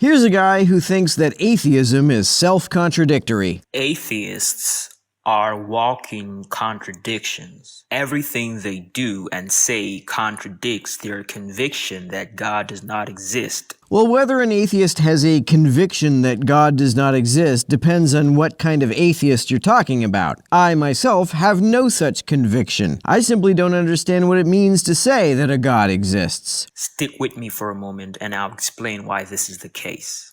Here's a guy who thinks that atheism is self-contradictory. Atheists are walking contradictions. Everything they do and say contradicts their conviction that God does not exist. Well, whether an atheist has a conviction that God does not exist depends on what kind of atheist you're talking about. I, myself, have no such conviction. I simply don't understand what it means to say that a God exists. Stick with me for a moment and I'll explain why this is the case.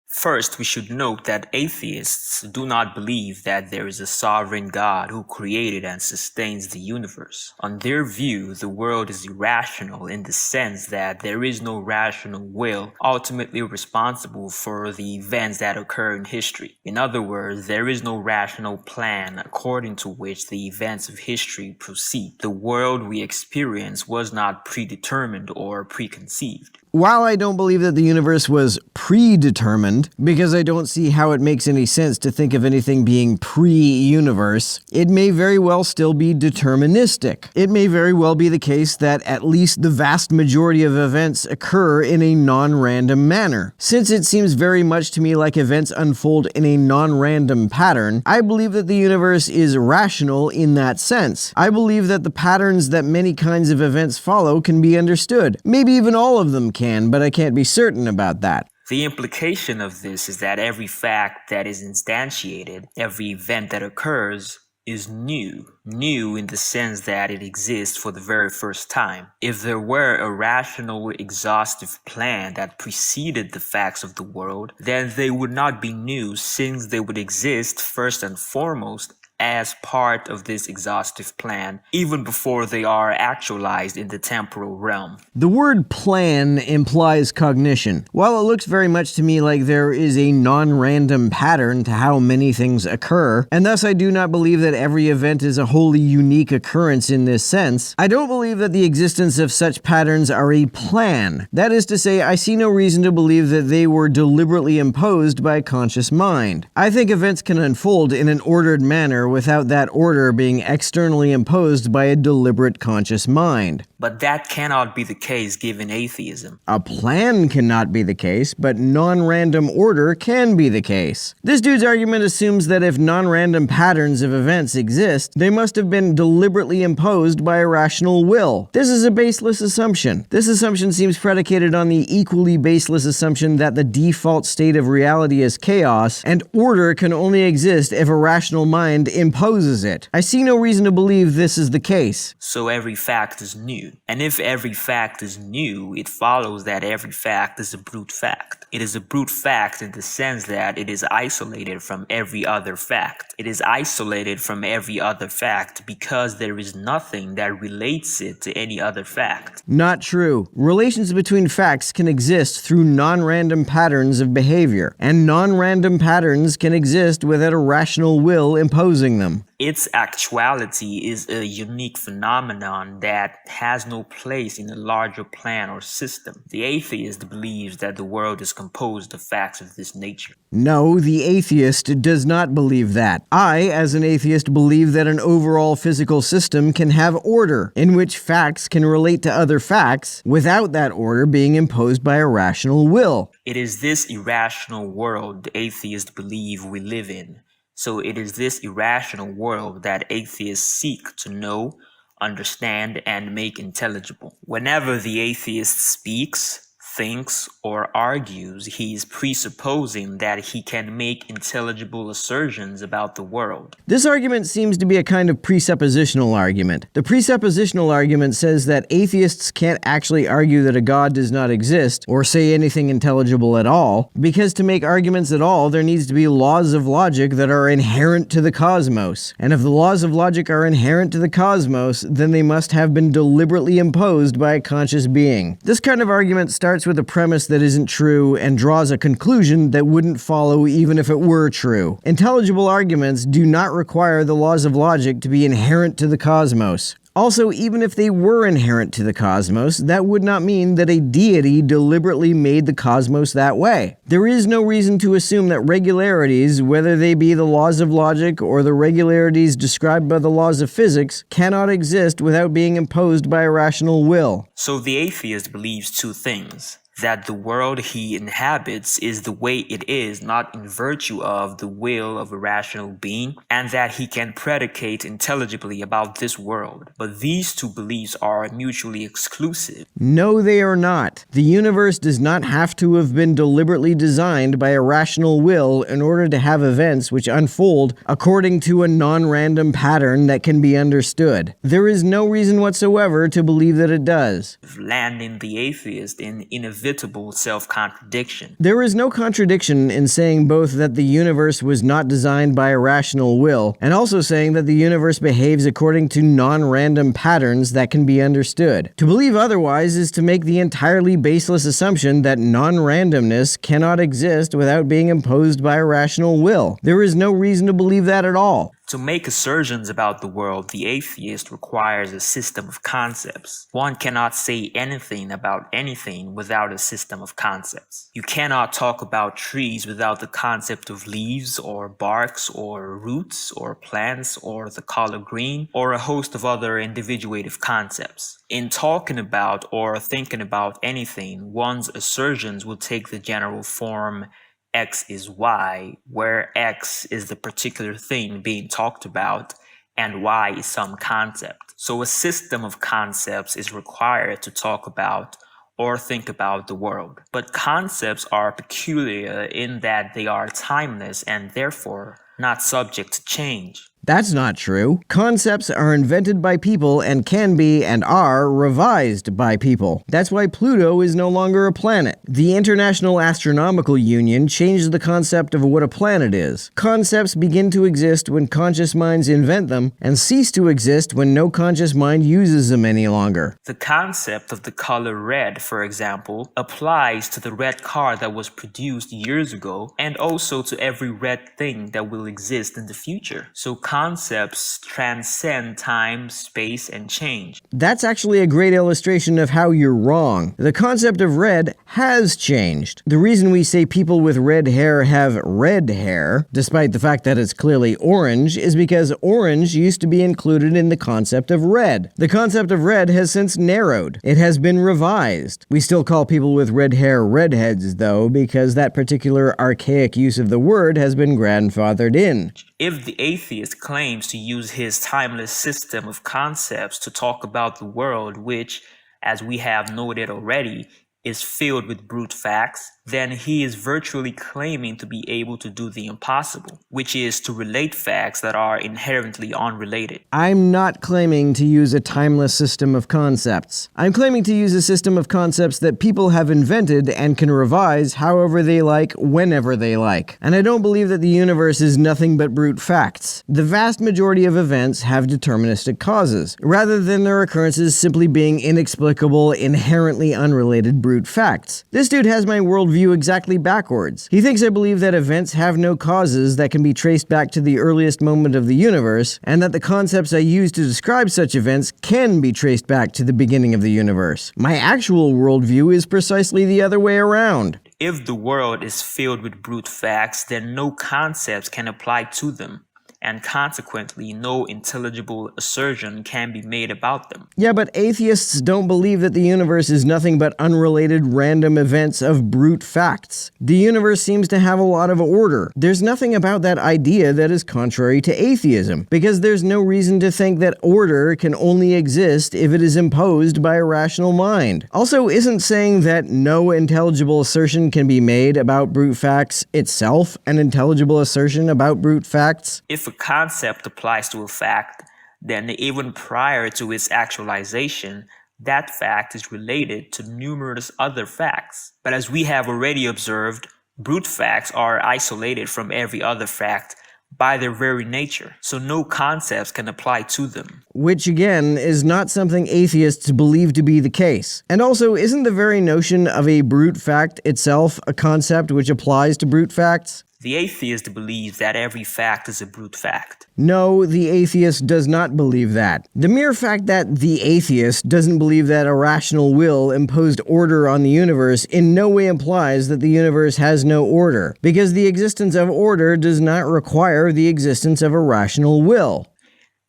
First, we should note that atheists do not believe that there is a sovereign God who created and sustains the universe. On their view, the world is irrational in the sense that there is no rational will ultimately responsible for the events that occur in history. In other words, there is no rational plan according to which the events of history proceed. The world we experience was not predetermined or preconceived. While I don't believe that the universe was predetermined, because I don't see how it makes any sense to think of anything being pre-universe, it may very well still be deterministic. It may very well be the case that at least the vast majority of events occur in a non-random manner. Since it seems very much to me like events unfold in a non-random pattern, I believe that the universe is rational in that sense. I believe that the patterns that many kinds of events follow can be understood. Maybe even all of them can, but I can't be certain about that. The implication of this is that every fact that is instantiated, every event that occurs, is new. New in the sense that it exists for the very first time. If there were a rational, exhaustive plan that preceded the facts of the world, then they would not be new since they would exist first and foremost as part of this exhaustive plan, even before they are actualized in the temporal realm. The word plan implies cognition. While it looks very much to me like there is a non-random pattern to how many things occur, and thus I do not believe that every event is a wholly unique occurrence in this sense, I don't believe that the existence of such patterns are a plan. That is to say, I see no reason to believe that they were deliberately imposed by a conscious mind. I think events can unfold in an ordered manner without that order being externally imposed by a deliberate conscious mind. But that cannot be the case given atheism. A plan cannot be the case, but non-random order can be the case. This dude's argument assumes that if non-random patterns of events exist, they must have been deliberately imposed by a rational will. This is a baseless assumption. This assumption seems predicated on the equally baseless assumption that the default state of reality is chaos, and order can only exist if a rational mind imposes it. I see no reason to believe this is the case. So every fact is new. And if every fact is new, it follows that every fact is a brute fact. It is a brute fact in the sense that it is isolated from every other fact. It is isolated from every other fact because there is nothing that relates it to any other fact. Not true. Relations between facts can exist through non-random patterns of behavior, and non-random patterns can exist without a rational will imposing them. Its actuality is a unique phenomenon that has no place in a larger plan or system. The atheist believes that the world is composed of facts of this nature. No, the atheist does not believe that. I, as an atheist, believe that an overall physical system can have order, in which facts can relate to other facts without that order being imposed by a rational will. It is this irrational world the atheists believe we live in. So it is this irrational world that atheists seek to know, understand, and make intelligible. Whenever the atheist speaks, thinks, or argues, he is presupposing that he can make intelligible assertions about the world. This argument seems to be a kind of presuppositional argument. The presuppositional argument says that atheists can't actually argue that a God does not exist, or say anything intelligible at all, because to make arguments at all, there needs to be laws of logic that are inherent to the cosmos. And if the laws of logic are inherent to the cosmos, then they must have been deliberately imposed by a conscious being. This kind of argument starts with a premise that isn't true and draws a conclusion that wouldn't follow even if it were true. Intelligible arguments do not require the laws of logic to be inherent to the cosmos. Also, even if they were inherent to the cosmos, that would not mean that a deity deliberately made the cosmos that way. There is no reason to assume that regularities, whether they be the laws of logic or the regularities described by the laws of physics, cannot exist without being imposed by a rational will. So the atheist believes two things: that the world he inhabits is the way it is, not in virtue of the will of a rational being, and that he can predicate intelligibly about this world. But these two beliefs are mutually exclusive. No, they are not. The universe does not have to have been deliberately designed by a rational will in order to have events which unfold according to a non-random pattern that can be understood. There is no reason whatsoever to believe that it does. Landing the atheist in inevitable self-contradiction. There is no contradiction in saying both that the universe was not designed by a rational will, and also saying that the universe behaves according to non-random patterns that can be understood. To believe otherwise is to make the entirely baseless assumption that non-randomness cannot exist without being imposed by a rational will. There is no reason to believe that at all. To make assertions about the world, the atheist requires a system of concepts. One cannot say anything about anything without a system of concepts. You cannot talk about trees without the concept of leaves or barks or roots or plants or the color green or a host of other individuative concepts. In talking about or thinking about anything, one's assertions will take the general form X is Y, where X is the particular thing being talked about and Y is some concept. So a system of concepts is required to talk about or think about the world. But concepts are peculiar in that they are timeless and therefore not subject to change. That's not true. Concepts are invented by people and can be and are revised by people. That's why Pluto is no longer a planet. The International Astronomical Union changed the concept of what a planet is. Concepts begin to exist when conscious minds invent them and cease to exist when no conscious mind uses them any longer. The concept of the color red, for example, applies to the red car that was produced years ago and also to every red thing that will exist in the future. So concepts transcend time, space, and change. That's actually a great illustration of how you're wrong. The concept of red has changed. The reason we say people with red hair have red hair, despite the fact that it's clearly orange, is because orange used to be included in the concept of red. The concept of red has since narrowed. It has been revised. We still call people with red hair redheads, though, because that particular archaic use of the word has been grandfathered in. If the atheist claims to use his timeless system of concepts to talk about the world, which, as we have noted already, is filled with brute facts, then he is virtually claiming to be able to do the impossible, which is to relate facts that are inherently unrelated. I'm not claiming to use a timeless system of concepts. I'm claiming to use a system of concepts that people have invented and can revise however they like, whenever they like. And I don't believe that the universe is nothing but brute facts. The vast majority of events have deterministic causes, rather than their occurrences simply being inexplicable, inherently unrelated brute facts. This dude has my worldview exactly backwards. He thinks I believe that events have no causes that can be traced back to the earliest moment of the universe, and that the concepts I use to describe such events can be traced back to the beginning of the universe. My actual worldview is precisely the other way around. If the world is filled with brute facts, then no concepts can apply to them, and consequently no intelligible assertion can be made about them. Yeah, but atheists don't believe that the universe is nothing but unrelated random events of brute facts. The universe seems to have a lot of order. There's nothing about that idea that is contrary to atheism, because there's no reason to think that order can only exist if it is imposed by a rational mind. Also, isn't saying that no intelligible assertion can be made about brute facts itself an intelligible assertion about brute facts? If a concept applies to a fact, then even prior to its actualization, that fact is related to numerous other facts. But as we have already observed, brute facts are isolated from every other fact by their very nature, so no concepts can apply to them. Which, again, is not something atheists believe to be the case. And also, isn't the very notion of a brute fact itself a concept which applies to brute facts? The atheist believes that every fact is a brute fact. No, the atheist does not believe that. The mere fact that the atheist doesn't believe that a rational will imposed order on the universe in no way implies that the universe has no order, because the existence of order does not require the existence of a rational will.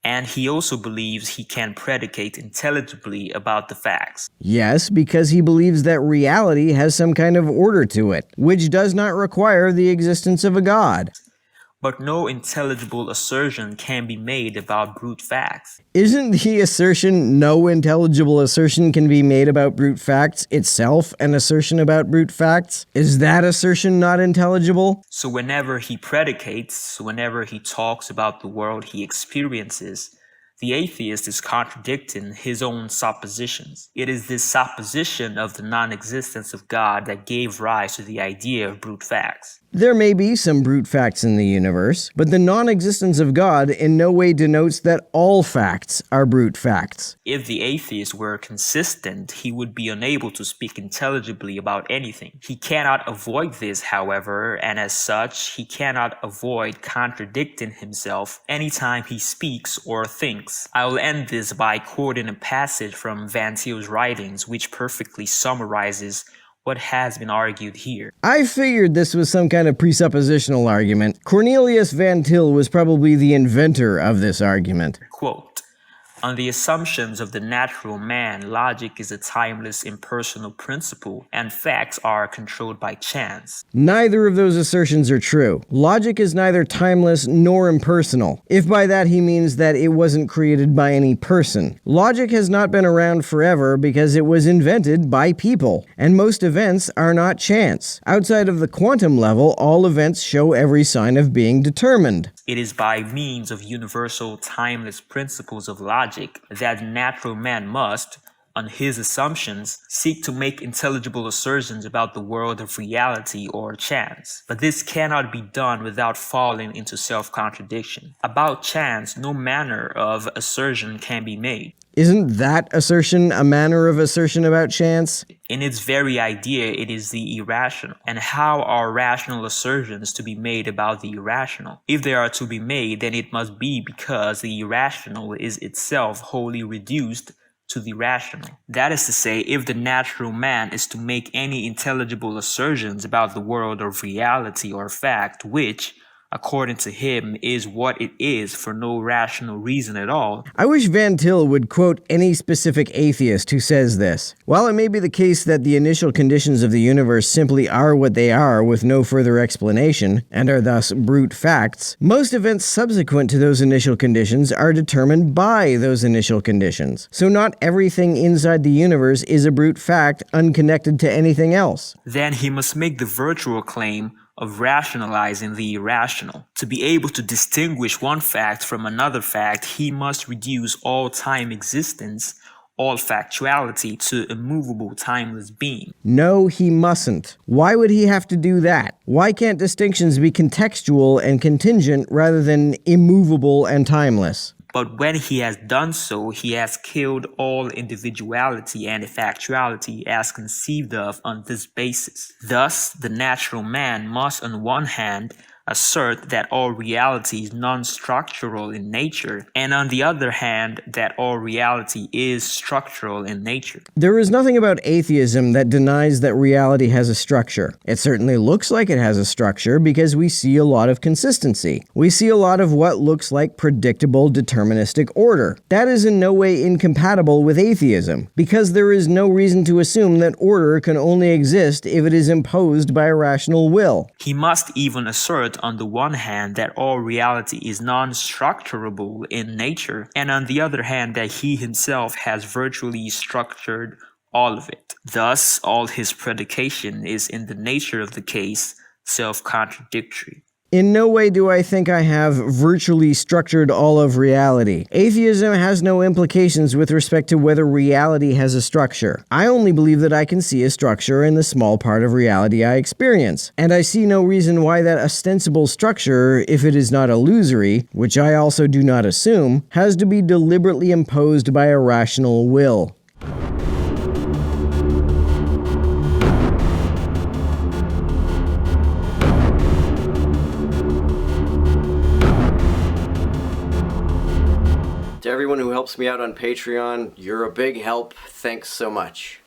And he also believes he can predicate intelligibly about the facts. Yes, because he believes that reality has some kind of order to it, which does not require the existence of a god. But no intelligible assertion can be made about brute facts. Isn't the assertion no intelligible assertion can be made about brute facts itself an assertion about brute facts? Is that assertion not intelligible? So whenever he predicates, whenever he talks about the world he experiences, the atheist is contradicting his own suppositions. It is this supposition of the non-existence of God that gave rise to the idea of brute facts. There may be some brute facts in the universe, but the non-existence of God in no way denotes that all facts are brute facts. If the atheist were consistent, he would be unable to speak intelligibly about anything. He cannot avoid this, however, and as such, he cannot avoid contradicting himself anytime he speaks or thinks. I will end this by quoting a passage from Van Til's writings which perfectly summarizes what has been argued here. I figured this was some kind of presuppositional argument. Cornelius Van Til was probably the inventor of this argument. Quote, "On the assumptions of the natural man, logic is a timeless impersonal principle, and facts are controlled by chance." Neither of those assertions are true. Logic is neither timeless nor impersonal, if by that he means that it wasn't created by any person. Logic has not been around forever because it was invented by people, and most events are not chance. Outside of the quantum level, all events show every sign of being determined. It is by means of universal timeless principles of logic that natural man must, on his assumptions, seek to make intelligible assertions about the world of reality or chance. But this cannot be done without falling into self-contradiction. About chance, no manner of assertion can be made. Isn't that assertion a manner of assertion about chance? In its very idea, it is the irrational. And how are rational assertions to be made about the irrational? If they are to be made, then it must be because the irrational is itself wholly reduced to the rational. That is to say, if the natural man is to make any intelligible assertions about the world of reality or fact, which, according to him, is what it is for no rational reason at all. I wish Van Til would quote any specific atheist who says this. While it may be the case that the initial conditions of the universe simply are what they are with no further explanation, and are thus brute facts, most events subsequent to those initial conditions are determined by those initial conditions. So not everything inside the universe is a brute fact unconnected to anything else. Then he must make the virtual claim of rationalizing the irrational. To be able to distinguish one fact from another fact, he must reduce all time existence, all factuality, to immovable, timeless being. No, he mustn't. Why would he have to do that? Why can't distinctions be contextual and contingent rather than immovable and timeless? But when he has done so, he has killed all individuality and factuality as conceived of on this basis. Thus, the natural man must, on one hand, assert that all reality is non-structural in nature, and on the other hand, that all reality is structural in nature. There is nothing about atheism that denies that reality has a structure. It certainly looks like it has a structure because we see a lot of consistency. We see a lot of what looks like predictable deterministic order. That is in no way incompatible with atheism, because there is no reason to assume that order can only exist if it is imposed by a rational will. He must even assert on the one hand that all reality is non-structurable in nature, and on the other hand that he himself has virtually structured all of it. Thus, all his predication is in the nature of the case self-contradictory. In no way do I think I have virtually structured all of reality. Atheism has no implications with respect to whether reality has a structure. I only believe that I can see a structure in the small part of reality I experience, and I see no reason why that ostensible structure, if it is not illusory, which I also do not assume, has to be deliberately imposed by a rational will. everyone who helps me out on Patreon. You're a big help. Thanks so much.